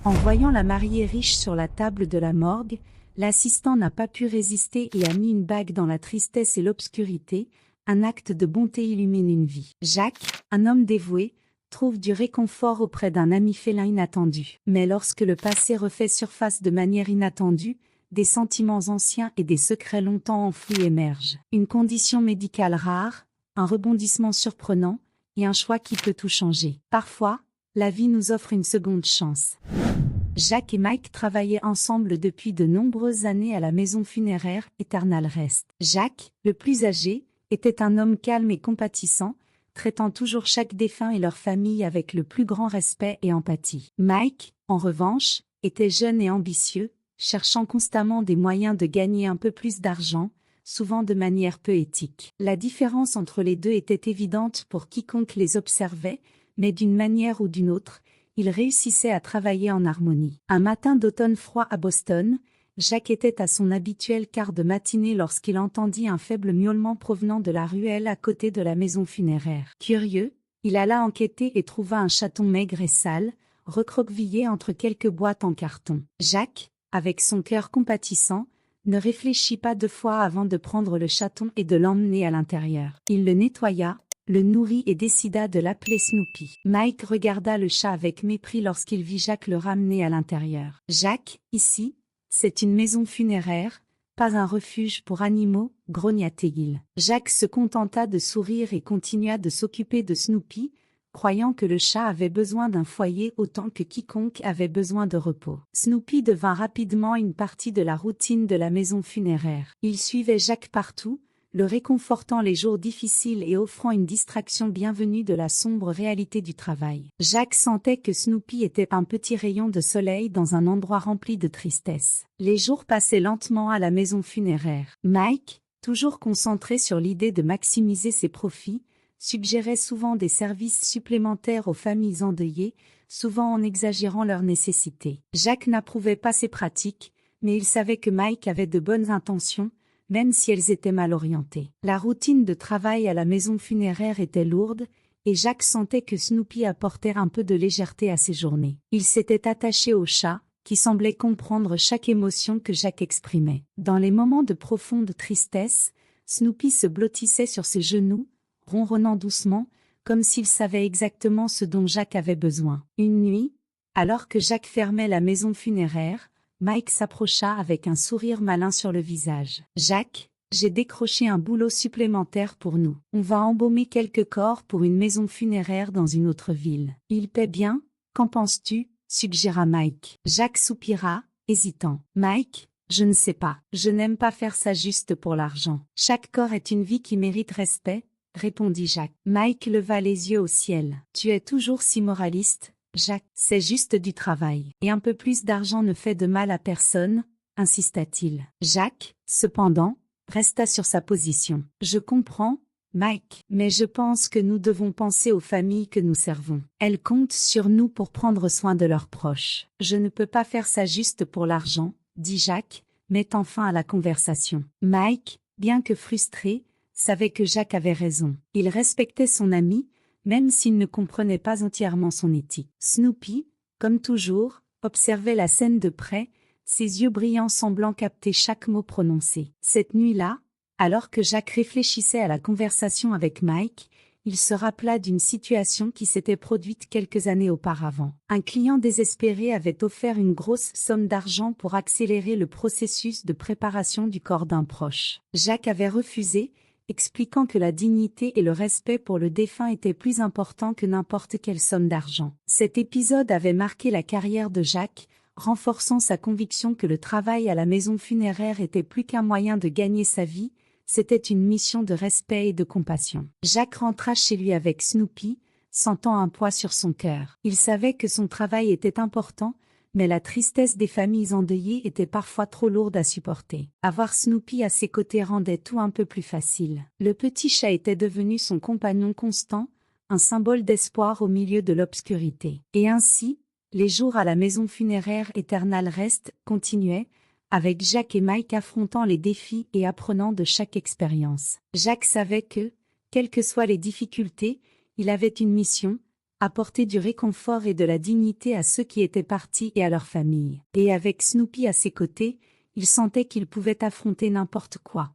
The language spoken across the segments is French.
En voyant la mariée riche sur la table de la morgue, l'assistant n'a pas pu résister et a mis une bague dans la tristesse et l'obscurité. Un acte de bonté illumine une vie. Jacques, un homme dévoué, trouve du réconfort auprès d'un ami félin inattendu. Mais lorsque le passé refait surface de manière inattendue, des sentiments anciens et des secrets longtemps enfouis émergent. Une condition médicale rare, un rebondissement surprenant, et un choix qui peut tout changer. Parfois, la vie nous offre une seconde chance. Jacques et Mike travaillaient ensemble depuis de nombreuses années à la maison funéraire Eternal Rest. Jacques, le plus âgé, était un homme calme et compatissant, traitant toujours chaque défunt et leur famille avec le plus grand respect et empathie. Mike, en revanche, était jeune et ambitieux, cherchant constamment des moyens de gagner un peu plus d'argent, souvent de manière peu éthique. La différence entre les deux était évidente pour quiconque les observait, mais d'une manière ou d'une autre, ils réussissaient à travailler en harmonie. Un matin d'automne froid à Boston, Jacques était à son habituel quart de matinée lorsqu'il entendit un faible miaulement provenant de la ruelle à côté de la maison funéraire. Curieux, il alla enquêter et trouva un chaton maigre et sale, recroquevillé entre quelques boîtes en carton. Jacques, avec son cœur compatissant, ne réfléchit pas 2 fois avant de prendre le chaton et de l'emmener à l'intérieur. Il le nettoya, le nourrit et décida de l'appeler Snoopy. Mike regarda le chat avec mépris lorsqu'il vit Jacques le ramener à l'intérieur. « Jacques, ici, c'est une maison funéraire, pas un refuge pour animaux, grogna-t-il. » Jacques se contenta de sourire et continua de s'occuper de Snoopy, croyant que le chat avait besoin d'un foyer autant que quiconque avait besoin de repos. Snoopy devint rapidement une partie de la routine de la maison funéraire. Il suivait Jacques partout, le réconfortant les jours difficiles et offrant une distraction bienvenue de la sombre réalité du travail. Jacques sentait que Snoopy était un petit rayon de soleil dans un endroit rempli de tristesse. Les jours passaient lentement à la maison funéraire. Mike, toujours concentré sur l'idée de maximiser ses profits, suggérait souvent des services supplémentaires aux familles endeuillées, souvent en exagérant leurs nécessités. Jacques n'approuvait pas ces pratiques, mais il savait que Mike avait de bonnes intentions, même si elles étaient mal orientées. La routine de travail à la maison funéraire était lourde, et Jacques sentait que Snoopy apportait un peu de légèreté à ses journées. Il s'était attaché au chat, qui semblait comprendre chaque émotion que Jacques exprimait. Dans les moments de profonde tristesse, Snoopy se blottissait sur ses genoux, ronronnant doucement, comme s'il savait exactement ce dont Jacques avait besoin. Une nuit, alors que Jacques fermait la maison funéraire, Mike s'approcha avec un sourire malin sur le visage. « Jacques, j'ai décroché un boulot supplémentaire pour nous. On va embaumer quelques corps pour une maison funéraire dans une autre ville. Il paie bien, qu'en penses-tu » suggéra Mike. Jacques soupira, hésitant. « Mike, je ne sais pas. Je n'aime pas faire ça juste pour l'argent. Chaque corps est une vie qui mérite respect, » répondit Jacques. Mike leva les yeux au ciel. « Tu es toujours si moraliste, Jacques. C'est juste du travail. Et un peu plus d'argent ne fait de mal à personne, » insista-t-il. Jacques, cependant, resta sur sa position. « Je comprends, Mike, mais je pense que nous devons penser aux familles que nous servons. Elles comptent sur nous pour prendre soin de leurs proches. Je ne peux pas faire ça juste pour l'argent, » dit Jacques, mettant fin à la conversation. Mike, bien que frustré, savait que Jacques avait raison. Il respectait son ami, même s'il ne comprenait pas entièrement son éthique. Snoopy, comme toujours, observait la scène de près, ses yeux brillants semblant capter chaque mot prononcé. Cette nuit-là, alors que Jacques réfléchissait à la conversation avec Mike, il se rappela d'une situation qui s'était produite quelques années auparavant. Un client désespéré avait offert une grosse somme d'argent pour accélérer le processus de préparation du corps d'un proche. Jacques avait refusé, expliquant que la dignité et le respect pour le défunt étaient plus importants que n'importe quelle somme d'argent. Cet épisode avait marqué la carrière de Jacques, renforçant sa conviction que le travail à la maison funéraire était plus qu'un moyen de gagner sa vie, c'était une mission de respect et de compassion. Jacques rentra chez lui avec Snoopy, sentant un poids sur son cœur. Il savait que son travail était important, mais la tristesse des familles endeuillées était parfois trop lourde à supporter. Avoir Snoopy à ses côtés rendait tout un peu plus facile. Le petit chat était devenu son compagnon constant, un symbole d'espoir au milieu de l'obscurité. Et ainsi, les jours à la maison funéraire Eternal Rest continuaient, avec Jacques et Mike affrontant les défis et apprenant de chaque expérience. Jacques savait que, quelles que soient les difficultés, il avait une mission, apporter du réconfort et de la dignité à ceux qui étaient partis et à leurs familles. Et avec Snoopy à ses côtés, il sentait qu'il pouvait affronter n'importe quoi.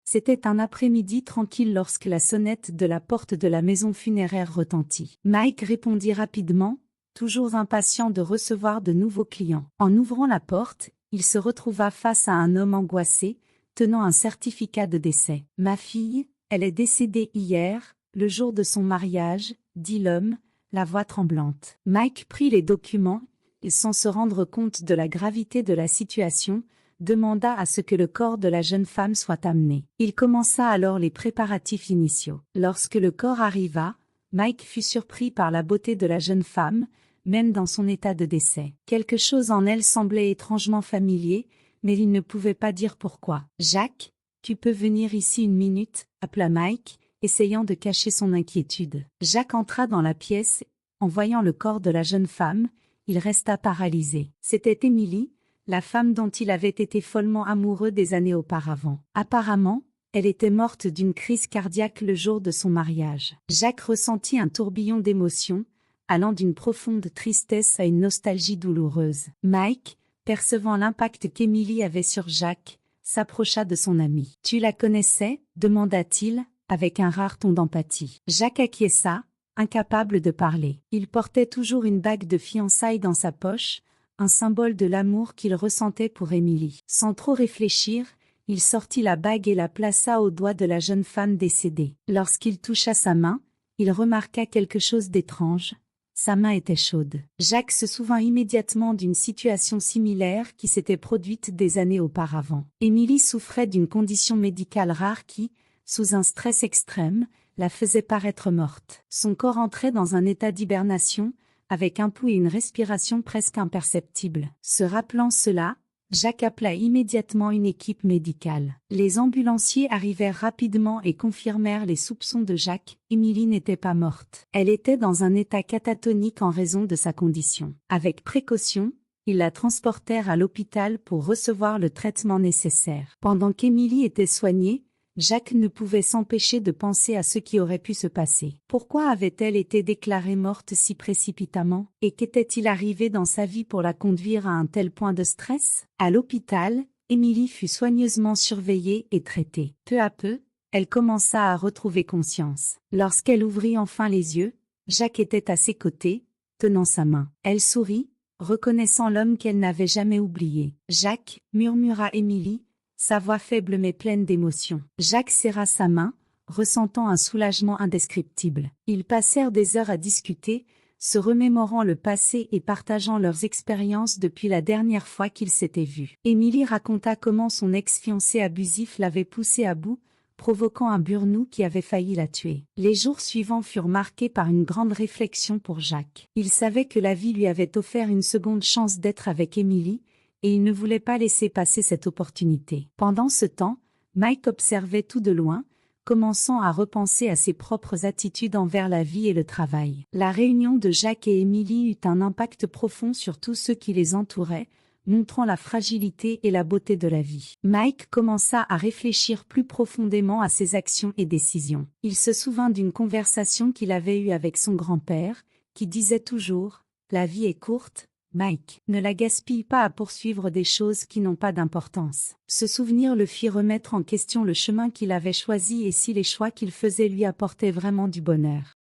C'était un après-midi tranquille lorsque la sonnette de la porte de la maison funéraire retentit. Mike répondit rapidement, toujours impatient de recevoir de nouveaux clients. En ouvrant la porte, il se retrouva face à un homme angoissé, tenant un certificat de décès. « Ma fille, elle est décédée hier, le jour de son mariage, » dit l'homme, la voix tremblante. Mike prit les documents, et sans se rendre compte de la gravité de la situation, demanda à ce que le corps de la jeune femme soit amené. Il commença alors les préparatifs initiaux. Lorsque le corps arriva, Mike fut surpris par la beauté de la jeune femme, même dans son état de décès. Quelque chose en elle semblait étrangement familier, mais il ne pouvait pas dire pourquoi. « Jack, tu peux venir ici une minute ?» appela Mike, essayant de cacher son inquiétude. Jack entra dans la pièce. En voyant le corps de la jeune femme, il resta paralysé. C'était Emily, la femme dont il avait été follement amoureux des années auparavant. Apparemment, elle était morte d'une crise cardiaque le jour de son mariage. Jack ressentit un tourbillon d'émotions, allant d'une profonde tristesse à une nostalgie douloureuse. Mike, percevant l'impact qu'Emily avait sur Jack, s'approcha de son ami. « Tu la connaissais ?» demanda-t-il, avec un rare ton d'empathie. Jack acquiesça, incapable de parler. Il portait toujours une bague de fiançailles dans sa poche, un symbole de l'amour qu'il ressentait pour Emily. Sans trop réfléchir, il sortit la bague et la plaça au doigt de la jeune femme décédée. Lorsqu'il toucha sa main, il remarqua quelque chose d'étrange. Sa main était chaude. Jack se souvint immédiatement d'une situation similaire qui s'était produite des années auparavant. Emily souffrait d'une condition médicale rare qui, sous un stress extrême, la faisait paraître morte. Son corps entrait dans un état d'hibernation, avec un pouls et une respiration presque imperceptibles. Se rappelant cela, Jack appela immédiatement une équipe médicale. Les ambulanciers arrivèrent rapidement et confirmèrent les soupçons de Jack. Emily n'était pas morte. Elle était dans un état catatonique en raison de sa condition. Avec précaution, ils la transportèrent à l'hôpital pour recevoir le traitement nécessaire. Pendant qu'Emily était soignée, Jack ne pouvait s'empêcher de penser à ce qui aurait pu se passer. Pourquoi avait-elle été déclarée morte si précipitamment? Et qu'était-il arrivé dans sa vie pour la conduire à un tel point de stress? À l'hôpital, Emily fut soigneusement surveillée et traitée. Peu à peu, elle commença à retrouver conscience. Lorsqu'elle ouvrit enfin les yeux, Jack était à ses côtés, tenant sa main. Elle sourit, reconnaissant l'homme qu'elle n'avait jamais oublié. « Jack » murmura Emily, sa voix faible mais pleine d'émotion. Jack serra sa main, ressentant un soulagement indescriptible. Ils passèrent des heures à discuter, se remémorant le passé et partageant leurs expériences depuis la dernière fois qu'ils s'étaient vus. Emily raconta comment son ex-fiancé abusif l'avait poussée à bout, provoquant un burn-out qui avait failli la tuer. Les jours suivants furent marqués par une grande réflexion pour Jack. Il savait que la vie lui avait offert une seconde chance d'être avec Emily, et il ne voulait pas laisser passer cette opportunité. Pendant ce temps, Mike observait tout de loin, commençant à repenser à ses propres attitudes envers la vie et le travail. La réunion de Jack et Emily eut un impact profond sur tous ceux qui les entouraient, montrant la fragilité et la beauté de la vie. Mike commença à réfléchir plus profondément à ses actions et décisions. Il se souvint d'une conversation qu'il avait eue avec son grand-père, qui disait toujours « La vie est courte ». Mike, ne la gaspille pas à poursuivre des choses qui n'ont pas d'importance. Ce souvenir le fit remettre en question le chemin qu'il avait choisi et si les choix qu'il faisait lui apportaient vraiment du bonheur.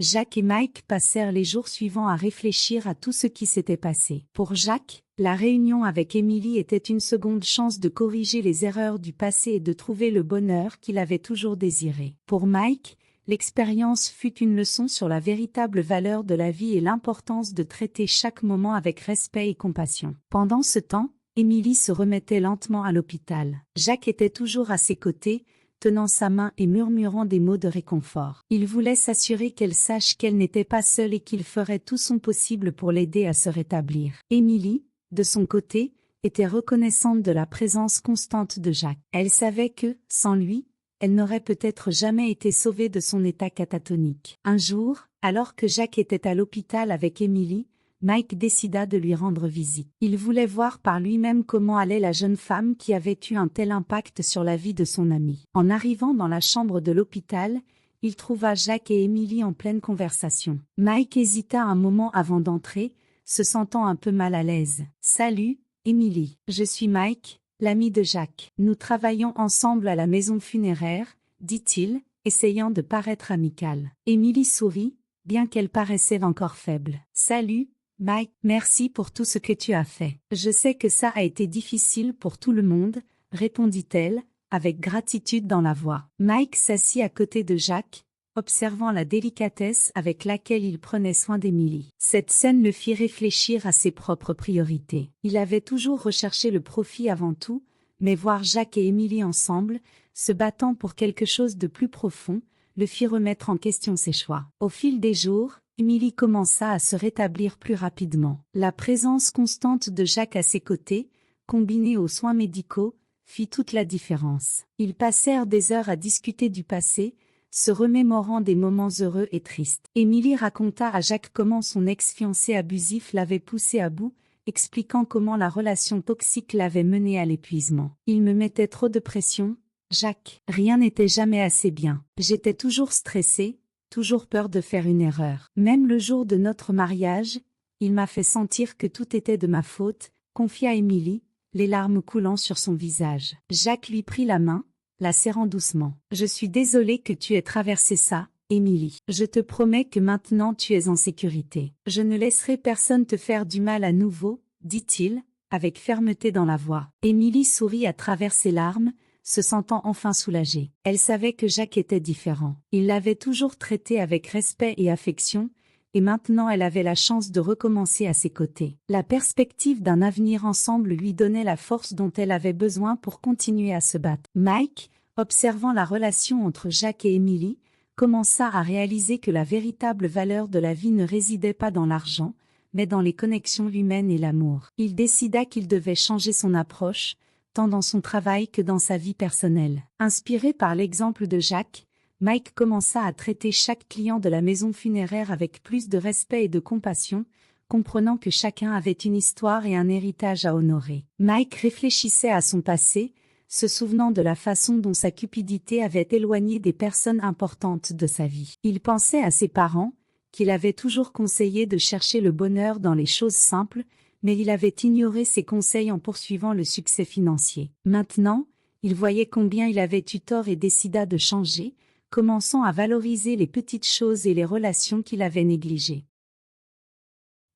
Jack et Mike passèrent les jours suivants à réfléchir à tout ce qui s'était passé. Pour Jack, la réunion avec Emily était une seconde chance de corriger les erreurs du passé et de trouver le bonheur qu'il avait toujours désiré. Pour Mike, l'expérience fut une leçon sur la véritable valeur de la vie et l'importance de traiter chaque moment avec respect et compassion. Pendant ce temps, Emily se remettait lentement à l'hôpital. Jack était toujours à ses côtés, tenant sa main et murmurant des mots de réconfort. Il voulait s'assurer qu'elle sache qu'elle n'était pas seule et qu'il ferait tout son possible pour l'aider à se rétablir. Emily, de son côté, était reconnaissante de la présence constante de Jack. Elle savait que, sans lui, elle n'aurait peut-être jamais été sauvée de son état catatonique. Un jour, alors que Jack était à l'hôpital avec Emily, Mike décida de lui rendre visite. Il voulait voir par lui-même comment allait la jeune femme qui avait eu un tel impact sur la vie de son ami. En arrivant dans la chambre de l'hôpital, il trouva Jacques et Émilie en pleine conversation. Mike hésita un moment avant d'entrer, se sentant un peu mal à l'aise. « Salut, Émilie. Je suis Mike, l'ami de Jacques. Nous travaillons ensemble à la maison funéraire, dit-il, essayant de paraître amical. Émilie sourit, bien qu'elle paraissait encore faible. « Salut, Mike, merci pour tout ce que tu as fait. Je sais que ça a été difficile pour tout le monde, répondit-elle, avec gratitude dans la voix. Mike s'assit à côté de Jacques, observant la délicatesse avec laquelle il prenait soin d'Émilie. Cette scène le fit réfléchir à ses propres priorités. Il avait toujours recherché le profit avant tout, mais voir Jacques et Émilie ensemble, se battant pour quelque chose de plus profond, le fit remettre en question ses choix. Au fil des jours, Émilie commença à se rétablir plus rapidement. La présence constante de Jacques à ses côtés, combinée aux soins médicaux, fit toute la différence. Ils passèrent des heures à discuter du passé, se remémorant des moments heureux et tristes. Émilie raconta à Jacques comment son ex-fiancé abusif l'avait poussé à bout, expliquant comment la relation toxique l'avait menée à l'épuisement. « Il me mettait trop de pression, Jacques. Rien n'était jamais assez bien. J'étais toujours stressée, toujours peur de faire une erreur. Même le jour de notre mariage, il m'a fait sentir que tout était de ma faute, » confia Émilie, les larmes coulant sur son visage. Jacques lui prit la main, la serrant doucement. « Je suis désolée que tu aies traversé ça, Émilie. Je te promets que maintenant tu es en sécurité. Je ne laisserai personne te faire du mal à nouveau, » dit-il, avec fermeté dans la voix. Émilie sourit à travers ses larmes, se sentant enfin soulagée. Elle savait que Jacques était différent. Il l'avait toujours traité avec respect et affection, et maintenant elle avait la chance de recommencer à ses côtés. La perspective d'un avenir ensemble lui donnait la force dont elle avait besoin pour continuer à se battre. Mike, observant la relation entre Jacques et Émilie, commença à réaliser que la véritable valeur de la vie ne résidait pas dans l'argent, mais dans les connexions humaines et l'amour. Il décida qu'il devait changer son approche, tant dans son travail que dans sa vie personnelle. Inspiré par l'exemple de Jacques, Mike commença à traiter chaque client de la maison funéraire avec plus de respect et de compassion, comprenant que chacun avait une histoire et un héritage à honorer. Mike réfléchissait à son passé, se souvenant de la façon dont sa cupidité avait éloigné des personnes importantes de sa vie. Il pensait à ses parents, qu'il avait toujours conseillé de chercher le bonheur dans les choses simples, mais il avait ignoré ses conseils en poursuivant le succès financier. Maintenant, il voyait combien il avait eu tort et décida de changer, commençant à valoriser les petites choses et les relations qu'il avait négligées.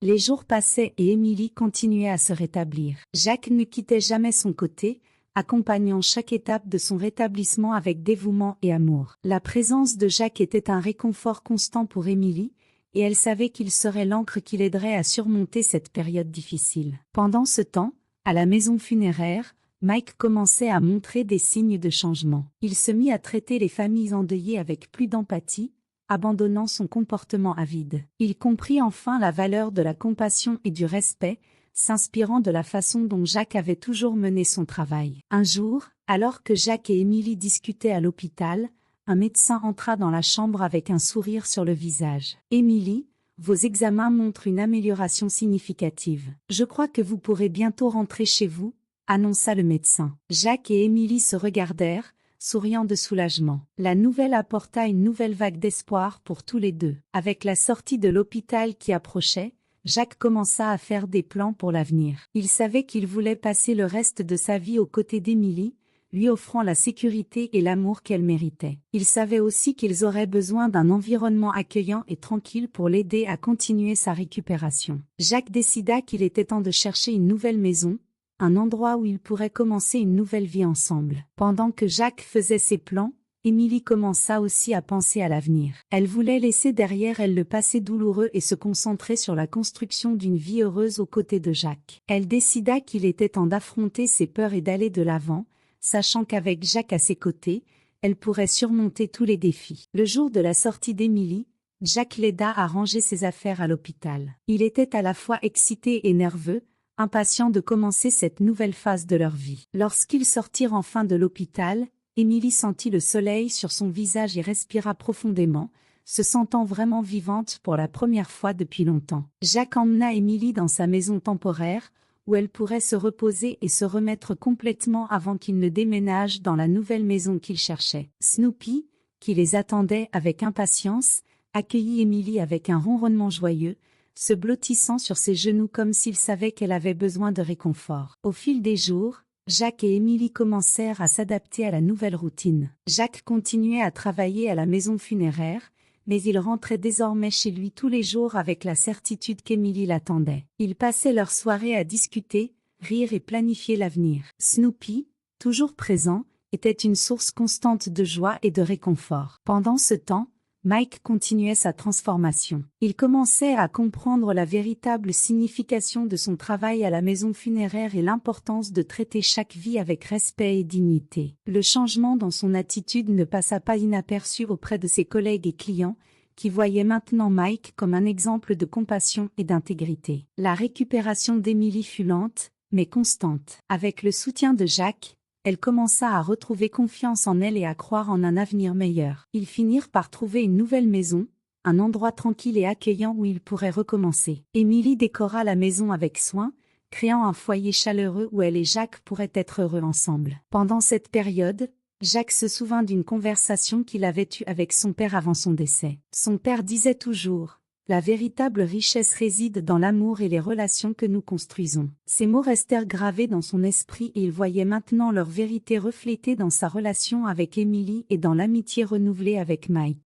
Les jours passaient et Émilie continuait à se rétablir. Jacques ne quittait jamais son côté, accompagnant chaque étape de son rétablissement avec dévouement et amour. La présence de Jacques était un réconfort constant pour Émilie, et elle savait qu'il serait l'encre qui l'aiderait à surmonter cette période difficile. Pendant ce temps, à la maison funéraire, Mike commençait à montrer des signes de changement. Il se mit à traiter les familles endeuillées avec plus d'empathie, abandonnant son comportement avide. Il comprit enfin la valeur de la compassion et du respect, s'inspirant de la façon dont Jacques avait toujours mené son travail. Un jour, alors que Jacques et Émilie discutaient à l'hôpital, un médecin entra dans la chambre avec un sourire sur le visage. « Émilie, vos examens montrent une amélioration significative. Je crois que vous pourrez bientôt rentrer chez vous, » annonça le médecin. Jacques et Émilie se regardèrent, souriant de soulagement. La nouvelle apporta une nouvelle vague d'espoir pour tous les deux. Avec la sortie de l'hôpital qui approchait, Jacques commença à faire des plans pour l'avenir. Il savait qu'il voulait passer le reste de sa vie aux côtés d'Émilie, lui offrant la sécurité et l'amour qu'elle méritait. Il savait aussi qu'ils auraient besoin d'un environnement accueillant et tranquille pour l'aider à continuer sa récupération. Jacques décida qu'il était temps de chercher une nouvelle maison, un endroit où ils pourraient commencer une nouvelle vie ensemble. Pendant que Jacques faisait ses plans, Émilie commença aussi à penser à l'avenir. Elle voulait laisser derrière elle le passé douloureux et se concentrer sur la construction d'une vie heureuse aux côtés de Jacques. Elle décida qu'il était temps d'affronter ses peurs et d'aller de l'avant, sachant qu'avec Jacques à ses côtés, elle pourrait surmonter tous les défis. Le jour de la sortie d'Émilie, Jacques l'aida à ranger ses affaires à l'hôpital. Il était à la fois excité et nerveux, impatient de commencer cette nouvelle phase de leur vie. Lorsqu'ils sortirent enfin de l'hôpital, Émilie sentit le soleil sur son visage et respira profondément, se sentant vraiment vivante pour la première fois depuis longtemps. Jacques emmena Émilie dans sa maison temporaire, où elle pourrait se reposer et se remettre complètement avant qu'il ne déménage dans la nouvelle maison qu'il cherchait. Snoopy, qui les attendait avec impatience, accueillit Émilie avec un ronronnement joyeux, se blottissant sur ses genoux comme s'il savait qu'elle avait besoin de réconfort. Au fil des jours, Jacques et Émilie commencèrent à s'adapter à la nouvelle routine. Jacques continuait à travailler à la maison funéraire, mais il rentrait désormais chez lui tous les jours avec la certitude qu'Émilie l'attendait. Ils passaient leur soirée à discuter, rire et planifier l'avenir. Snoopy, toujours présent, était une source constante de joie et de réconfort. Pendant ce temps, Mike continuait sa transformation. Il commençait à comprendre la véritable signification de son travail à la maison funéraire et l'importance de traiter chaque vie avec respect et dignité. Le changement dans son attitude ne passa pas inaperçu auprès de ses collègues et clients, qui voyaient maintenant Mike comme un exemple de compassion et d'intégrité. La récupération d'Émilie fut lente, mais constante. Avec le soutien de Jacques, elle commença à retrouver confiance en elle et à croire en un avenir meilleur. Ils finirent par trouver une nouvelle maison, un endroit tranquille et accueillant où ils pourraient recommencer. Émilie décora la maison avec soin, créant un foyer chaleureux où elle et Jacques pourraient être heureux ensemble. Pendant cette période, Jacques se souvint d'une conversation qu'il avait eue avec son père avant son décès. Son père disait toujours: la véritable richesse réside dans l'amour et les relations que nous construisons. Ces mots restèrent gravés dans son esprit et il voyait maintenant leur vérité reflétée dans sa relation avec Émilie et dans l'amitié renouvelée avec Mike.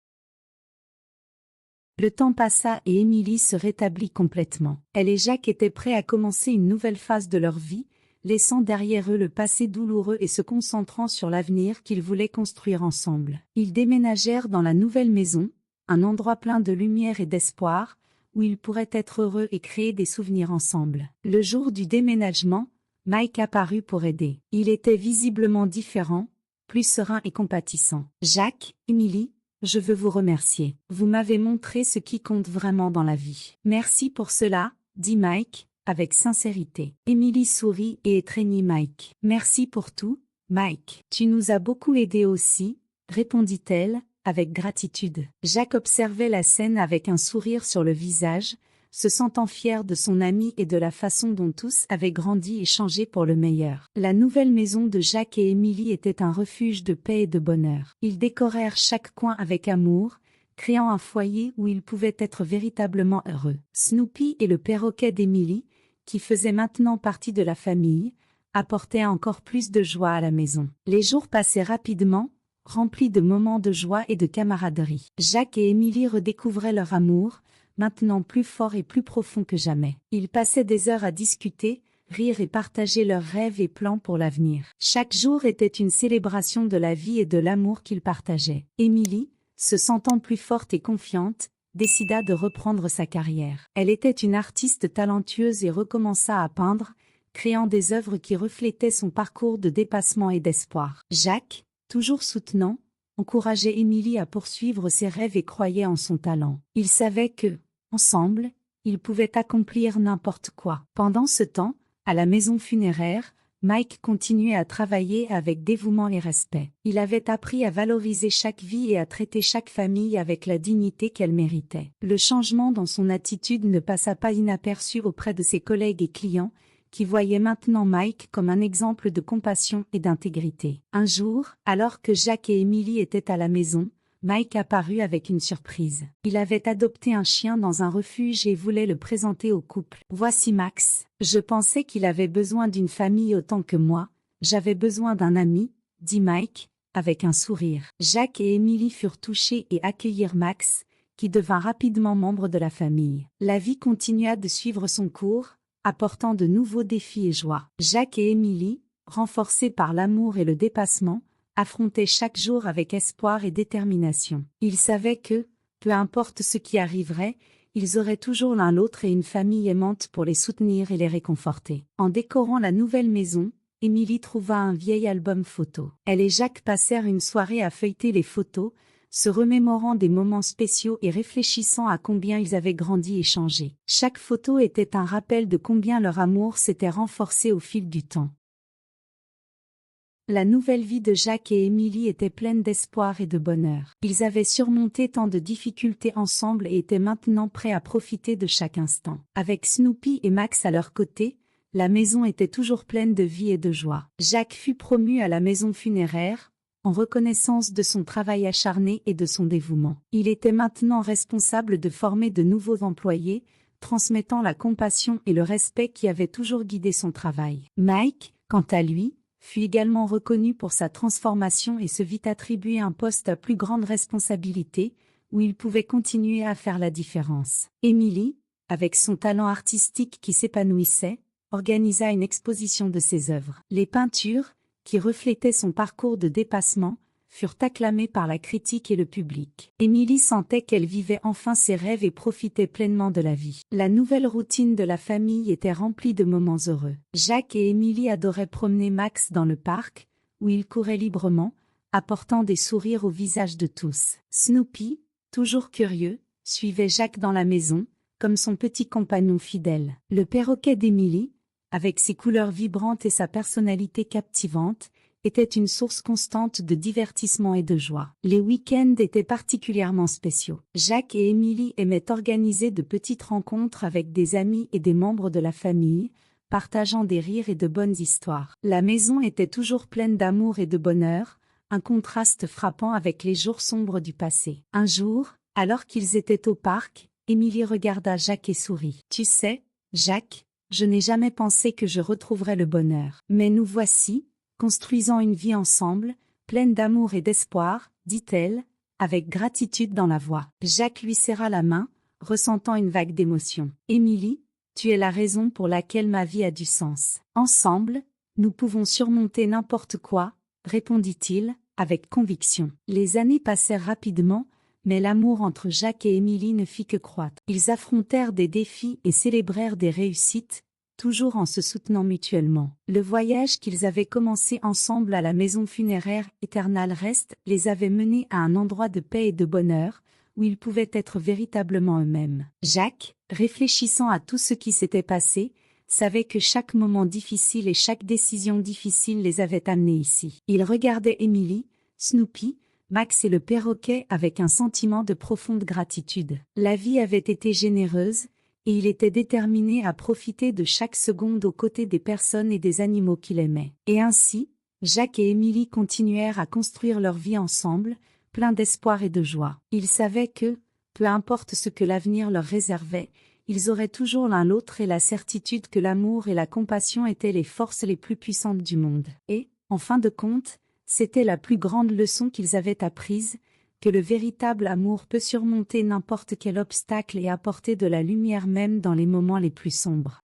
Le temps passa et Émilie se rétablit complètement. Elle et Jacques étaient prêts à commencer une nouvelle phase de leur vie, laissant derrière eux le passé douloureux et se concentrant sur l'avenir qu'ils voulaient construire ensemble. Ils déménagèrent dans la nouvelle maison, un endroit plein de lumière et d'espoir, où ils pourraient être heureux et créer des souvenirs ensemble. Le jour du déménagement, Mike apparut pour aider. Il était visiblement différent, plus serein et compatissant. « Jacques, Émilie, je veux vous remercier. Vous m'avez montré ce qui compte vraiment dans la vie. »« Merci pour cela, » dit Mike, avec sincérité. Émilie sourit et étreignit Mike. « Merci pour tout, Mike. Tu nous as beaucoup aidés aussi, » répondit-elle, avec gratitude. Jacques observait la scène avec un sourire sur le visage, se sentant fier de son ami et de la façon dont tous avaient grandi et changé pour le meilleur. La nouvelle maison de Jacques et Émilie était un refuge de paix et de bonheur. Ils décorèrent chaque coin avec amour, créant un foyer où ils pouvaient être véritablement heureux. Snoopy et le perroquet d'Émilie, qui faisait maintenant partie de la famille, apportaient encore plus de joie à la maison. Les jours passaient rapidement, remplis de moments de joie et de camaraderie. Jacques et Émilie redécouvraient leur amour, maintenant plus fort et plus profond que jamais. Ils passaient des heures à discuter, rire et partager leurs rêves et plans pour l'avenir. Chaque jour était une célébration de la vie et de l'amour qu'ils partageaient. Émilie, se sentant plus forte et confiante, décida de reprendre sa carrière. Elle était une artiste talentueuse et recommença à peindre, créant des œuvres qui reflétaient son parcours de dépassement et d'espoir. Jacques, toujours soutenant, encourageait Émilie à poursuivre ses rêves et croyait en son talent. Il savait que, ensemble, ils pouvaient accomplir n'importe quoi. Pendant ce temps, à la maison funéraire, Mike continuait à travailler avec dévouement et respect. Il avait appris à valoriser chaque vie et à traiter chaque famille avec la dignité qu'elle méritait. Le changement dans son attitude ne passa pas inaperçu auprès de ses collègues et clients, qui voyait maintenant Mike comme un exemple de compassion et d'intégrité. Un jour, alors que Jacques et Émilie étaient à la maison, Mike apparut avec une surprise. Il avait adopté un chien dans un refuge et voulait le présenter au couple. « Voici Max. Je pensais qu'il avait besoin d'une famille autant que moi. J'avais besoin d'un ami, » dit Mike, avec un sourire. Jacques et Émilie furent touchés et accueillirent Max, qui devint rapidement membre de la famille. La vie continua de suivre son cours, apportant de nouveaux défis et joies. Jacques et Émilie, renforcés par l'amour et le dépassement, affrontaient chaque jour avec espoir et détermination. Ils savaient que, peu importe ce qui arriverait, ils auraient toujours l'un l'autre et une famille aimante pour les soutenir et les réconforter. En décorant la nouvelle maison, Émilie trouva un vieil album photo. Elle et Jacques passèrent une soirée à feuilleter les photos, se remémorant des moments spéciaux et réfléchissant à combien ils avaient grandi et changé. Chaque photo était un rappel de combien leur amour s'était renforcé au fil du temps. La nouvelle vie de Jacques et Émilie était pleine d'espoir et de bonheur. Ils avaient surmonté tant de difficultés ensemble et étaient maintenant prêts à profiter de chaque instant. Avec Snoopy et Max à leur côté, la maison était toujours pleine de vie et de joie. Jacques fut promu à la maison funéraire, en reconnaissance de son travail acharné et de son dévouement. Il était maintenant responsable de former de nouveaux employés, transmettant la compassion et le respect qui avaient toujours guidé son travail. Mike, quant à lui, fut également reconnu pour sa transformation et se vit attribuer un poste à plus grande responsabilité, où il pouvait continuer à faire la différence. Emily, avec son talent artistique qui s'épanouissait, organisa une exposition de ses œuvres. Les peintures, qui reflétaient son parcours de dépassement, furent acclamées par la critique et le public. Emily sentait qu'elle vivait enfin ses rêves et profitait pleinement de la vie. La nouvelle routine de la famille était remplie de moments heureux. Jack et Emily adoraient promener Max dans le parc, où il courait librement, apportant des sourires au visage de tous. Snoopy, toujours curieux, suivait Jack dans la maison, comme son petit compagnon fidèle. Le perroquet d'Emily, avec ses couleurs vibrantes et sa personnalité captivante, était une source constante de divertissement et de joie. Les week-ends étaient particulièrement spéciaux. Jack et Emily aimaient organiser de petites rencontres avec des amis et des membres de la famille, partageant des rires et de bonnes histoires. La maison était toujours pleine d'amour et de bonheur, un contraste frappant avec les jours sombres du passé. Un jour, alors qu'ils étaient au parc, Emily regarda Jack et sourit. « Tu sais, Jack, je n'ai jamais pensé que je retrouverais le bonheur. Mais nous voici, construisant une vie ensemble, pleine d'amour et d'espoir, dit-elle, avec gratitude dans la voix. » Jack lui serra la main, ressentant une vague d'émotion. « Emily, tu es la raison pour laquelle ma vie a du sens. Ensemble, nous pouvons surmonter n'importe quoi, répondit-il, avec conviction. » Les années passèrent rapidement, mais l'amour entre Jack et Emily ne fit que croître. Ils affrontèrent des défis et célébrèrent des réussites, toujours en se soutenant mutuellement. Le voyage qu'ils avaient commencé ensemble à la maison funéraire Eternal Rest les avait menés à un endroit de paix et de bonheur, où ils pouvaient être véritablement eux-mêmes. Jack, réfléchissant à tout ce qui s'était passé, savait que chaque moment difficile et chaque décision difficile les avait amenés ici. Il regardait Emily, Snoopy, Max et le perroquet avec un sentiment de profonde gratitude. La vie avait été généreuse, et il était déterminé à profiter de chaque seconde aux côtés des personnes et des animaux qu'il aimait. Et ainsi, Jack et Emily continuèrent à construire leur vie ensemble, pleins d'espoir et de joie. Ils savaient que, peu importe ce que l'avenir leur réservait, ils auraient toujours l'un l'autre et la certitude que l'amour et la compassion étaient les forces les plus puissantes du monde. Et, en fin de compte, c'était la plus grande leçon qu'ils avaient apprise, que le véritable amour peut surmonter n'importe quel obstacle et apporter de la lumière même dans les moments les plus sombres.